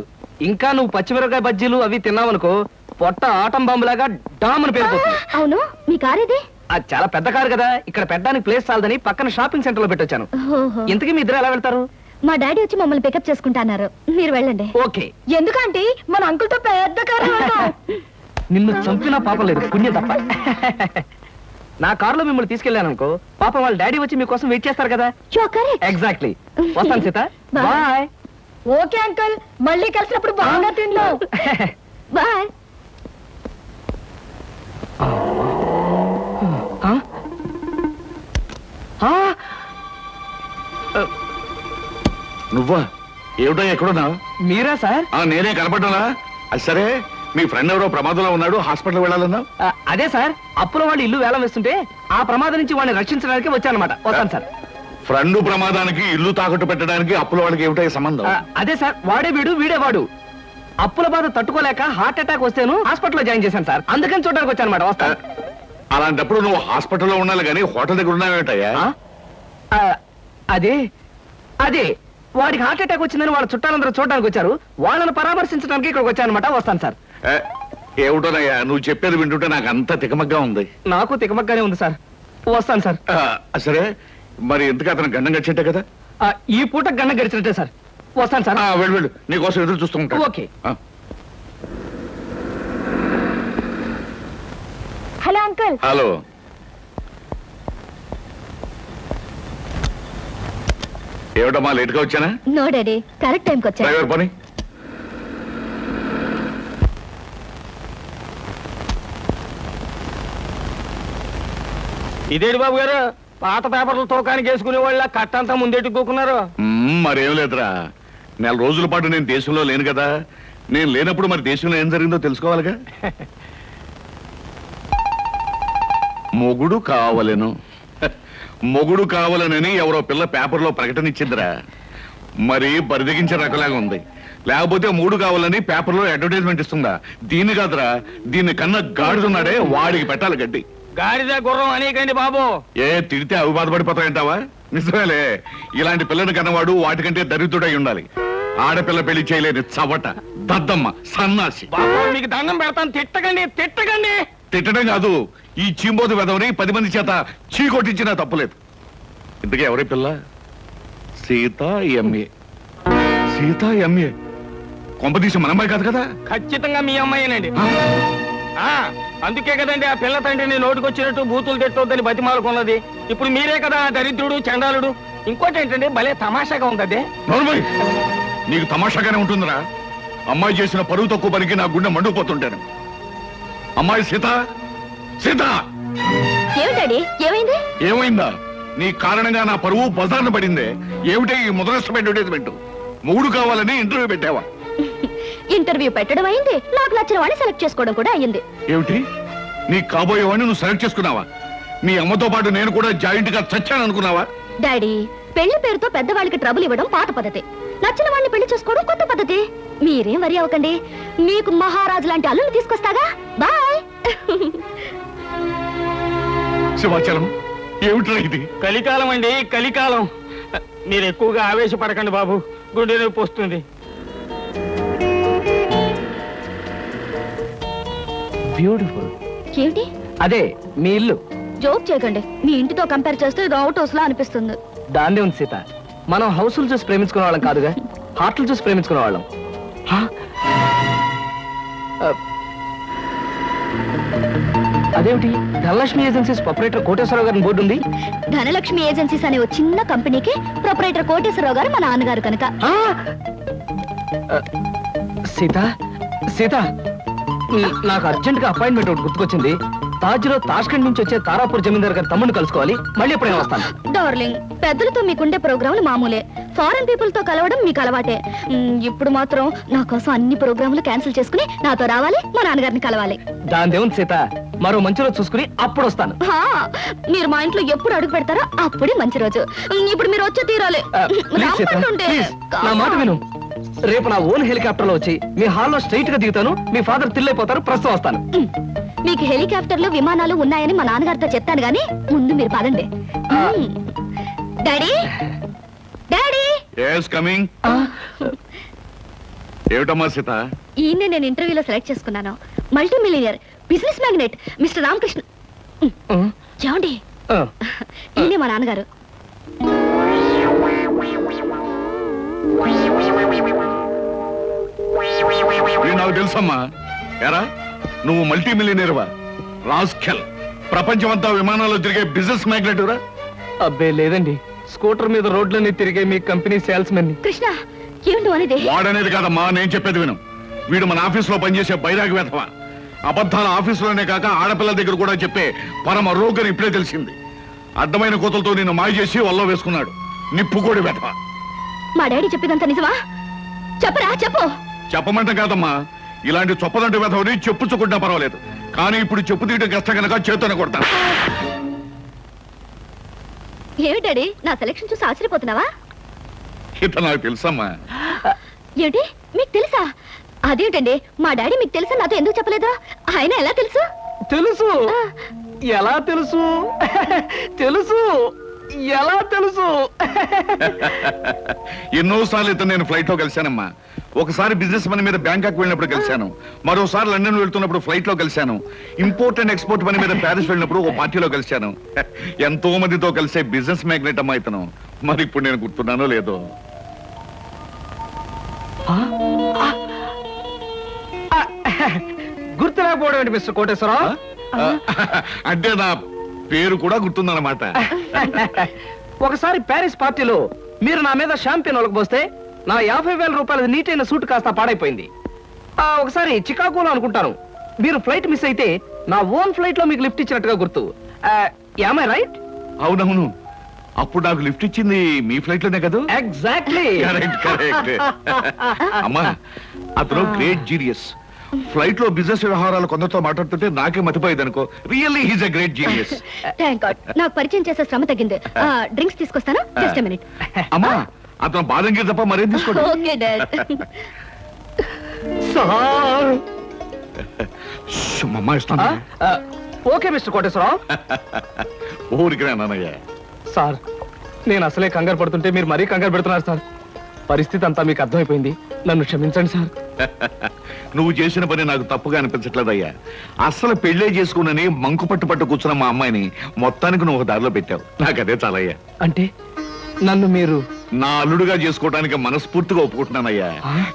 ఇంకా నువ్వు పచ్చిమిరపకాయ బజ్జీలు అవి తిన్నావనుకో పొట్ట ఆటం బాంబులాగా డామ్ అని పేరుపోతుంది. అవును, మీ కార్ ఇది? అది చాలా పెద్ద కారు కదా, ఇక్కడ పెట్టడానికి ప్లేస్ చాలదని పక్కన షాపింగ్ సెంటర్ లో పెట్టొచ్చాను. ఇంతకీ మీ ఇద్దరు ఎలా వెళ్తారు? మా డాడీ వచ్చి మమ్మల్ని పికప్ చేసుకుంటున్నారు, మీరు వెళ్ళండి. ఓకే. ఎందుకంటే మన అంకుల్ తో పెద్ద కారు. నిన్ను చంపినా పాపం లేదు, పుణ్యం తప్ప. నా కారులో మిమ్మల్ని తీసుకెళ్ళాను అనుకో, పాపం వాళ్ళ డాడీ వచ్చి మీకోసం వెయిట్ చేస్తారు కదా. ఎగ్జాక్ట్లీ. వస్తాను Sita. Bye. Bye. Okay uncle, మళ్ళీ కలిసినప్పుడు బాగా తిందాం. బాయ్. నువ్వా? ఏమిటో ఎక్కడున్నా? మీరా సార్? నేనే కనపడ్డానా? అది సరే, మీ ఫ్రెండ్ ఎవరో ప్రమాదంలో ఉన్నాడు, హాస్పిటల్ వెళ్ళాలన్నా? అదే సార్, అప్పుల వాళ్ళు ఇల్లు వేలం వేస్తుంటే ఆ ప్రమాదం నుంచి వాడిని రక్షించడానికి వచ్చానమాట. వస్తాను సార్. ఫ్రెండ్ ప్రమాదానికి ఇల్లు తాకట్టు పెట్టడానికి అప్పుల వాళ్ళకి ఏమిటో సంబంధం? అదే సార్, వాడే వీడు వీడే వాడు. అప్పుల బాధ తట్టుకోలేక హార్ట్ అటాక్ వస్తేను హాస్పిటల్లో జాయిన్ చేశాను సార్. అందుకని చూడడానికి వచ్చానమాట. వస్తాను. అలాంటప్పుడు నువ్వు హాస్పిటల్లో ఉండాలి కానీ హోటల్ దగ్గర ఉన్నావేటయ్యా? అదే అదే వాడికి హార్ట్ అటాక్ వచ్చిందని వాళ్ళ చుట్టాలందరూ చూడడానికి వచ్చారు. వాళ్ళని పరామర్శించడానికి ఇక్కడికి వచ్చానమాట. వస్తాను సార్. ఏమిటోనయ్యా నువ్వు చెప్పేది వింటుంటే నాకు అంత తికమగ్గా ఉంది. నాకు తికమగ్గానే ఉంది సార్. వస్తాను సార్. సరే మరి ఎందుకు అతను గండం గడిచింటే కదా. ఈ పూట గండ గడిచినట్టే సార్. వస్తాను సార్. వెళ్ళు వెళ్ళు, నీకోసం ఎదురు చూస్తూ ఉంటా. ఓకే. Hello uncle. హలో. ఏమిటమ్మా లేట్గా వచ్చానా? నో డాడీ, కరెక్ట్ టైంకి వచ్చా. డ్రైవర్ పని. ఇదేంటి బాబు గారు పాత పేపర్లు తోకానికి వేసుకునే వాళ్ళ కట్టంతా ముందెట్టుకోకున్నారు. మరేం లేదురా, నెల రోజుల పాటు నేను దేశంలో లేను కదా. నేను లేనప్పుడు మరి దేశంలో ఏం జరిగిందో తెలుసుకోవాలిగా. మొగుడు కావలెను, మొగుడు కావాలనని ఎవరో పిల్ల పేపర్లో ప్రకటన ఇచ్చిందిరా. మరి బరిదగించే రకలాగా ఉంది. లేకపోతే మూడు కావాలని పేపర్లో అడ్వర్టైజ్మెంట్ ఇస్తుందా? దీన్ని కాదురా, దీన్ని కన్నా గాడిదున్నాడే వాడికి పెట్టాలి గడ్డి. గాడిద గుర్రం అనేకండి బాబు. తిడితే అవి బాధపడిపోతాయంటావా? నిజమేలే, ఇలాంటి పిల్లని కన్నవాడు వాటికంటే దరిద్రుడై ఉండాలి. ఆడపిల్ల పెళ్లి చేయలేని చవట, దద్దమ్మ, సన్నాసి. బాబు మీకు దండం పెడతాను, తిట్టకండి తిట్టకండి. తిట్టడం కాదు, ఈ చీంబోతు వెదవని 10 మంది చేత చీకొట్టించినా తప్పులేదు. ఇంతకీ ఎవరి పిల్ల? సీత ఎంఏ. సీత ఎంఏ కొంపదీసి మన అమ్మాయి కాదు కదా? ఖచ్చితంగా మీ అమ్మాయినండి. అందుకే కదండి ఆ పిల్ల తండ్రిని నోటికొచ్చినట్టు బూతులు తిట్టొద్దని బతిమాలకున్నది. ఇప్పుడు మీరే కదా దరిద్రుడు, చండాలుడు. ఇంకోటి ఏంటంటే భలే తమాషాగా ఉంది అదే. నోర్మై, నీకు తమాషాగానే ఉంటుందిరా. అమ్మాయి చేసిన పరువు తక్కువ పనికి నా గుండె మండుకుపోతుంటాను. అమ్మాయి సీత, సీత ఏమిటి ఏమైంది? ఏమైందా? నీ కారణంగా నా పరువు బజార్న పడిందే. ఏమిటే ఈ ముదరష్టమైన అడ్వర్టైజ్మెంట్? మూడు కావాలని ఇంటర్వ్యూ పెట్టావా? ఇంటర్వ్యూ పెట్టడం అయింది, నాకు నచ్చిన వాడిని సెలెక్ట్ చేసుకోవడం కూడా అయ్యింది. ఏమిటి, నీ కాబోయేవాడిని నువ్వు సెలెక్ట్ చేసుకున్నావా? మీ అమ్మతో పాటు నేను కూడా జాయింట్ గా చచ్చాను అనుకున్నావా? డాడీ, పెళ్లి పేరుతో పెద్దవాళ్ళకి ట్రబుల్ ఇవ్వడం పాత పద్ధతి. నచ్చిన వాడిని పెళ్లి చేసుకోవడం కొత్త పద్ధతి. మీరేం వరి అవ్వకండి, మీకు మహారాజు లాంటి అల్లుని తీసుకొస్తాగా. బాయ్. శివాచలం, ఏమిట్రా ఇది? కలికాలం అండి, కలికాలం. మీరు ఎక్కువగా ఆవేశపడకండి బాబు, గుండె నొప్పి వస్తుంది. బ్యూటిఫుల్. ఏమిటి అదే మీ ఇల్లు. జోక్ చేయకండి, మీ ఇంటితో కంపేర్ చేస్తే ఇది అవుట్ హౌస్ లా అనిపిస్తుంది. దాన్నే ఉంది సీత, మనం హౌసులు చూసి ప్రేమించుకునే వాళ్ళం కాదుగా, హార్ట్లు చూసి ప్రేమించుకునే వాళ్ళం. అదేమిటి, ధనలక్ష్మి ఏజెన్సీస్ ప్రొపరేటర్ కోటేశ్వరరావు గారి బోర్డు ఉంది. ధనలక్ష్మి ఏజెన్సీస్ అనే ఒక చిన్న కంపెనీకి ప్రొపరేటర్ కోటేశ్వరరావు గారు మా నాన్నగారు కనుక. సీత సీత, నాకు అర్జెంట్ గా అపాయింట్మెంట్ ఒకటి గుర్తుకొచ్చింది. తాజ్లో తాష్కండ్ నుంచి వచ్చే తారాపూర్ జమీందార్ గారి తమ్ముడిని కలుసుకోవాలి. మళ్ళీ ఎప్పుడైనా వస్తాను. డార్లింగ్, పెద్దలతో మీకుండే ప్రోగ్రాములు మామూలే, ఫారెన్ పీపుల్ తో కలవడం మీకు అలవాటే. ఇప్పుడు మాత్రం నా కోసం అన్ని ప్రోగ్రాములు క్యాన్సిల్ చేసుకుని నాతో రావాలి, మా నాన్నగారిని కలవాలి. దాని దేవుని సీత, మరో మంచి రోజు చూసుకుని అప్పుడు వస్తాను. మీరు మా ఇంట్లో ఎప్పుడు అడుగు పెడతారో అప్పుడే మంచి రోజు. ఇప్పుడు మీరు వచ్చే తీరాలి. ప్లీజ్ సీత, ప్లీజ్ నా మాట విను. రేపు నా ఓన్ హెలికాప్టర్ లో వచ్చి మీ హాల్లో స్ట్రైట్ గా దిగుతాను. మీ ఫాదర్ తిల్లైపోతారు. ప్రస్తుతం వస్తాను. మీకు హెలికాప్టర్లు, విమానాలు ఉన్నాయని మా నాన్నగారితో చెప్తాను గానీ ముందు మీరు పదండి. Daddy, daddy. yes coming. ఏమిటమ్మా సీత? ఈయన్నే నేను ఇంటర్వ్యూలో సెలెక్ట్ చేసుకున్నాను. Multi millionaire, business magnate mister Ramakrishna. చూడండి, ఈయనే మా నాన్నగారు. నాకు తెలుసమ్మా. ఎరా, నువ్వు మల్టీ మిలియనీర్వా? రాస్కెల్, ప్రపంచమంతా విమానాల్లో తిరిగే బిజినెస్ మ్యాగ్నెట్ రా? అబ్బే లేదండి, స్కూటర్ మీద రోడ్లన్నీ తిరిగే మీ కంపెనీ సేల్స్ మెన్. కృష్ణ, ఏమిటి అనేది? వాడనేది కాదమ్మా, నేను చెప్పేది విను. వీడు మన ఆఫీస్ లో పనిచేసే బైరాగి వేధవా. అబద్ధాల ఆఫీసులోనే కాక ఆడపిల్లల దగ్గర కూడా చెప్పే పరమ రోగని ఇప్పుడే తెలిసింది. అడ్డమైన కోతలతో నిన్ను మాయ చేసి వల్ల వేసుకున్నాడు. నిప్పుకోడి వేధవా. మా డాడీ చెప్పేదంతా నిజమా? చెప్పరా, చెప్పు. చెప్పమంట కాదమ్మా, ఇలాంటి చొప్పదంటి వేధవని చెప్పుచ్చుకుంటా పర్వాలేదు, కానీ ఇప్పుడు చెప్పు తీయడం కష్టం కనుక చేతోనే కొడతాను. ఏమిటి డాడీ, నా సెలక్షన్ చూసి ఆశ్చర్యపోతున్నావా? ఇత నాకు తెలుసమ్మా. ఏమిటి, మీకు తెలుసా? అదేమిటండి, మా డాడీ మీకు తెలుసా నాతో ఎందుకు చెప్పలేదు? ఆయన ఎలా తెలుసు? తెలుసు. ఎలా తెలుసు? తెలుసు. ఎలా తెలుసు? ఎన్నోసార్లు ఇతను నేను ఫ్లైట్ లో కలిశానమ్మా. ఒకసారి బిజినెస్ పని మీద బ్యాంకాక్ వెళ్ళినప్పుడు కలిశాను, మరోసారి లండన్ వెళ్తున్నప్పుడు ఫ్లైట్ లో కలిశాను, ఇంపోర్ట్ అండ్ ఎక్స్పోర్ట్ పని మీద ప్యారిస్ వెళ్ళినప్పుడు ఓ పార్టీలో కలిశాను. ఎంతో మందితో కలిసే బిజినెస్ మ్యాగ్నెట్ అమ్మా ఇతను. మరి ఇప్పుడు నేను గుర్తున్నానో లేదో. గుర్తు రాకపోవడం ఏంటి మిస్టర్ కోటేశ్వరరావు? అంటే నా పేరు కూడా గుర్తుందన్నమాట. ఒకసారి ప్యారిస్ పార్టీలో మీరు నా మీద షాంపియన్ ఒలకపోస్తే నా 50,000 రూపాయల నీటైన సూట్ కాస్త పాడైపోయింది. ఒకసారి చికాగోలో అనుకుంటాను మీరు ఫ్లైట్ మిస్ అయితే నా ఓన్ ఫ్లైట్ లో మీకు లిఫ్ట్ ఇచ్చినట్టుగా గుర్తు. Am I right? అవునవును, అప్పుడు నాకు లిఫ్ట్ ఇచ్చింది మీ ఫ్లైట్ లోనే కదా. ఎగ్జాక్ట్లీ. Correct correct. అమ్మా, అతను గ్రేట్ జీనియస్. ఫ్లైట్ లో బిజినెస్ వ్యవహారాలు కొందరితో మాట్లాడుతుంటే నాకే మతిపోయేది అనుకో. Really he's a great genius. Thank God నాకు పరిచయం చేసే శ్రమ తగ్గింది. డ్రింక్స్ తీసుకొస్తాను, జస్ట్ మినిట్. అమ్మా, అతను బాదంగిరి తప్ప మరేం తీసుకోండి. Okay dad. సార్. అమ్మా ఇస్తాను. Okay mister Koteswararao. ఊరికి నాన్నయ్య. సార్, నేను అసలే కంగారు పడుతుంటే మీరు మరీ కంగారు పెడుతున్నారు సార్. పరిస్థితి అంతా మీకు అర్థమైపోయింది, నన్ను క్షమించండి సార్. నువ్వు చేసిన పని నాకు తప్పుగా అనిపించట్లేదయ్యా. అసలు పెళ్లే చేసుకున్నని మంకు పట్టు కూర్చున్న మా అమ్మాయిని మొత్తానికి నువ్వు ఒక దారిలో పెట్టావు. నాకు అదే చాలయ్యా. అంటే నన్ను మీరు నా అల్లుడుగా చేసుకోవడానికి మనస్ఫూర్తిగా ఒప్పుకుంటున్నానయ్యా.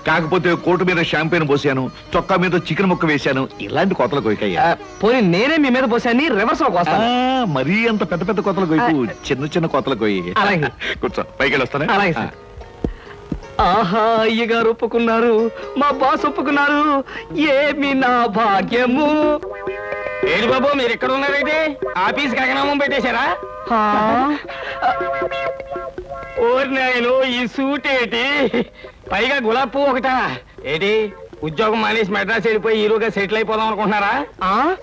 కాకపోతే కోటు మీద షాంపెయిన్ పోసాను, చొక్కా మీద చికెన్ ముక్క వేశాను, ఇలాంటి కోతలు కొయ్యకయ్యా. పోనీ నేనే మీ మీద పోసాన్ని రివర్స్ లో కోస్తాను. మరీ అంత పెద్ద పెద్ద కోతలు కొయ్యకు, చిన్న చిన్న కోతలు కొయ్యి. అలాగే. కూర్చో, పైకి వెళ్ళొస్తానే. అలాగే సార్. ఆహా, అయ్యగారు ఒప్పుకున్నారు, మా బాస్ ఒప్పుకున్నారు. ఏమి నా భాగ్యము. ఏడు బాబు, మీరు ఎక్కడ ఉన్నారైతే ఆఫీస్ గగనామం పెట్టేశారా? ఓరి నాయను, ఈ సూట్ ఏంటి, పైగా గులాబీ పువ్వు ఒకటా ఏంటి? ఉద్యోగం మానేసి మెడ్రాస్ వెళ్ళిపోయి హీరోగా సెటిల్ అయిపోదాం అనుకుంటున్నారా?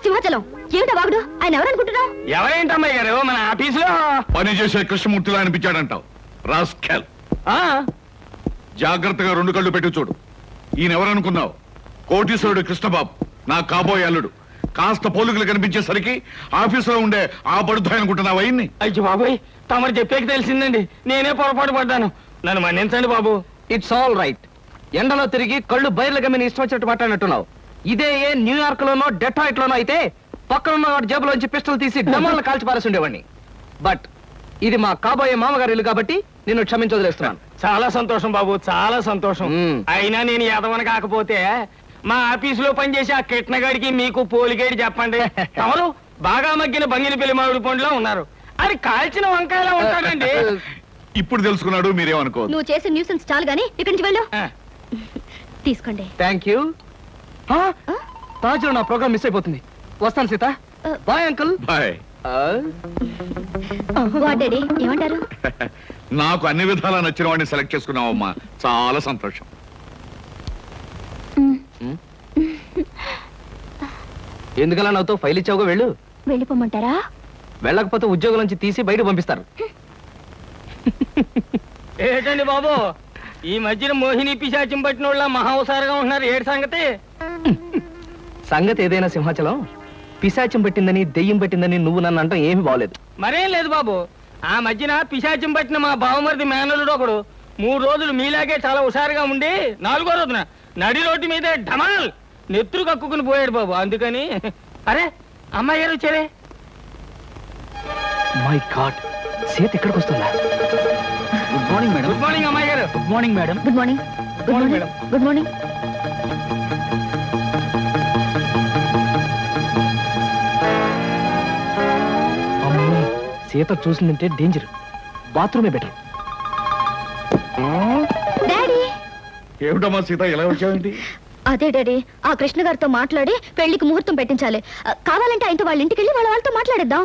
సింహాచలం ఏమిటా వాగుడు? ఆయన ఎవరనుకుంటున్నావు? ఎవరేంటమ్మాయి గారు, మన ఆఫీసులో పని చేసే కృష్ణమూర్తిలా అనిపించాడంటావు. రాస్కెల్. జాగ్రత్తగా 2 కళ్ళు పెట్టి చూడు. ఈయన ఎవరనుకున్నావు? కోటీశ్వరుడు కృష్ణబాబు, నా కాబోయే అల్లుడు. కాస్త పోలికలు కనిపించేసరికి ఆఫీసులో ఉండే ఆ బడుద్దాయి అనుకుంటున్నావు అయ్యింది. అయ్యో బాబోయ్, తమరు చెప్పేకి తెలిసిందండి, నేనే పొరపాటు పడ్డాను, నన్ను మన్నించండి బాబు. It's all right. ఎండలో తిరిగి కళ్ళు బయర్లు గమ్మిని ఇష్టం వచ్చినట్టు మాట్లాడినట్టున్నావు. ఇదే ఏ న్యూయార్క్ లోనో డెట్రాయిట్ లోనో అయితే పక్కనున్న వాడి జేబులోంచి పిస్టల్ తీసి డమాలను కాల్చి పారేసి ఉండేవాడిని. బట్ ఇది మా కాబోయే మామగారి ఇల్లు కాబట్టి నిన్ను క్షమించదలేస్తున్నాను. చాలా సంతోషం బాబు, చాలా సంతోషం. అయినా నేను ఎదవని కాకపోతే మా ఆఫీసులో పనిచేసే ఆ కిట్నగాడికి మీకు పోలిగేడి చెప్పండి. తమరు బాగా మగ్గిన బంగిన పెళ్లి మామిడి పండులో ఉన్నారు, అది కాల్చిన వంకాయలా ఉంటాడండి. ఇప్పుడు తెలుసుకున్నాడు, మీరేమనుకోవద్దు. నువ్వు చేసే న్యూసెన్స్ చాలు గానీ ఇక్కడి నుంచి వెళ్ళు. తీసుకోండి. Thank you. తాజులో నా ప్రోగ్రామ్ మిస్ అయిపోతుంది. వస్తాను Sita. Bye uncle. Bye. Daddy ఏమంటారు? నాకు అన్ని విధాలా నచ్చిన వాడిని సెలెక్ట్ చేసుకున్నావమ్మా, చాలా సంతోషం. ఎందుకలా నాతో ఫైల్ ఇచ్చావుగా, వెళ్ళు. వెళ్ళిపోమంటారా? వెళ్ళకపోతే ఉద్యోగం నుంచి తీసి బయట పంపిస్తారు. ఏంటండి బాబు, ఈ మధ్యన మోహిని పిశాచం పట్టిన వాళ్ళ మహావసారగా ఉంటున్నారు, ఏడు సంగతి? సంగతి ఏదైనా సింహాచలం, పిశాచం పట్టిందని దెయ్యం పట్టిందని నువ్వు నన్ను అంటాం ఏమీ బాగలేదు. మరేం లేదు బాబు, ఆ మధ్యన పిశాచం పట్టిన మా బావమరిది మేనలుడు ఒకడు 3 రోజులు మీలాగే చాలా హుషారుగా ఉండి 4వ రోజున నడి రోడ్డు మీదే ఢమాల్ నెత్తురు కక్కుకుని పోయాడు బాబు. అందుకని అరే అమ్మాయి గారు వచ్చారే. మై గాడ్, సీత ఇక్కడికి వస్తుందా? Good morning madam. Good morning అమ్మాయి గారు. Good morning madam. Good morning. Good morning. Good morning. అమ్మో, సీత చూసిందంటే డేంజర్. బాత్రూమే బెటర్. డాడీ. ఏమిటమ్మా సీత, ఎలా వచ్చావేంటి? అదే డాడీ, ఆ కృష్ణ గారితో మాట్లాడి పెళ్లికి ముహూర్తం పెట్టించాలి. కావాలంటే ఆయనతో వాళ్ళ ఇంటికి వెళ్ళి వాళ్ళతో మాట్లాడేద్దాం.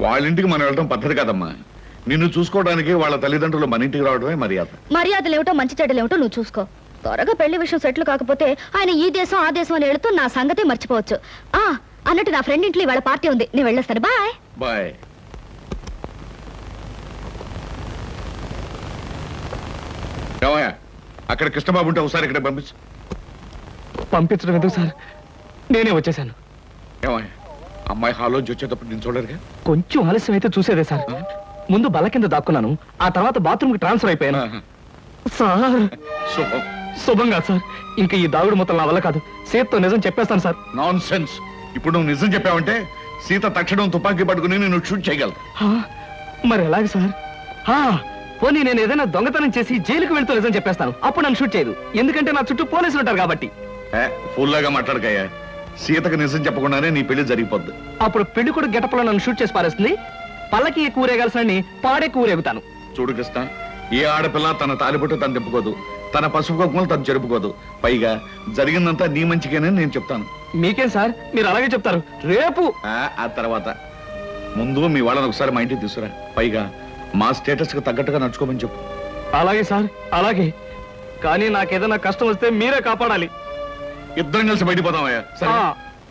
వాళ్ళ ఇంటికి మనం వెళ్ళడం పద్ధతి కాదమ్మా. నిన్ను చూసుకోవడానికి వాళ్ళ తల్లిదండ్రులు మన ఇంటికి రావడమే మర్యాద. మర్యాదలు ఏమిటో మంచి చెడ్డలు ఏమిటో నువ్వు చూసుకో. త్వరగా పెళ్లి విషయం సెటిల్ కాకపోతే ఆయన ఈ దేశం ఆ దేశం అని వెళుతూ నా సంగతే మర్చిపోవచ్చు. అన్నట్టు నా ఫ్రెండ్ ఇంట్లో వాళ్ళ పార్టీ ఉంది, నేను వెళ్ళొస్తాను. బాయ్. బాయ్. ఏమయ్యా, అక్కడ కృష్ణబాబు ఉంటే ఒకసారి ఇక్కడ పంపించు. పంపించడం ఎందుకు సార్, నేనే వచ్చేసాను. ఏమయ్యా, అమ్మాయి హాలోంచి వచ్చేటప్పుడు నేను చూడరుగా. కొంచెం ఆలస్యం అయితే చూసేదే సార్. ముందు బల్ల కింద దాక్కున్నాను, ఆ తర్వాత బాత్రూమ్ కి ట్రాన్స్ఫర్ అయిపోయాను. సార్ శుభం. శుభంగా సార్, ఇంకా ఈ దాగుడు మొత్తం నా వల్ల కాదు. సీతతో నిజం చెప్పేస్తాను సార్. Non sense. ఇప్పుడు నువ్వు నిజం చెప్పావంటే సీత తక్షణం తుపాకీ పట్టుకుని నేను షూట్ చేయగలవు. హా, మరి ఎలాగ సార్? పోనీ నేను ఏదైనా దొంగతనం చేసి జైలుకి వెళ్తూ నిజం చెప్పేస్తాను, అప్పుడు నన్ను షూట్ చేయదు. ఎందుకంటే నా చుట్టూ పోలీసులు ఉంటారు కాబట్టి. ఫుల్లాగా మాట్లాడకయ్యా. సీతకు నిజం చెప్పకుండానే నీ పెళ్లి జరిగిపోద్ది. అప్పుడు పెళ్లి కూడా గెటప్లో నన్ను షూట్ చేసి పారేస్తుంది. పల్లకి కూరేగాల్సిన పాడే కూరేగుతాను. చూడు కృష్ణ, ఏ ఆడపిల్ల తన తాలిబొట్టు తను తిప్పుకోదు, తన పసుపు కుంకుమలు తను జరుపుకోదు. పైగా జరిగిందంతా నీ మంచిగానే నేను చెప్తాను. మీకేం సార్, మీరు అలాగే చెప్తారు. రేపు ఆ తర్వాత ముందు మీ వాళ్ళని ఒకసారి మా ఇంటికి తీసుకురా. పైగా మా స్టేటస్ కు తగ్గట్టుగా నడుచుకోమని చెప్పు. అలాగే సార్, అలాగే. కానీ నాకేదైనా కష్టం వస్తే మీరే కాపాడాలి. ఇద్దరం కలిసి బయటపోదామయ్యా. సరే.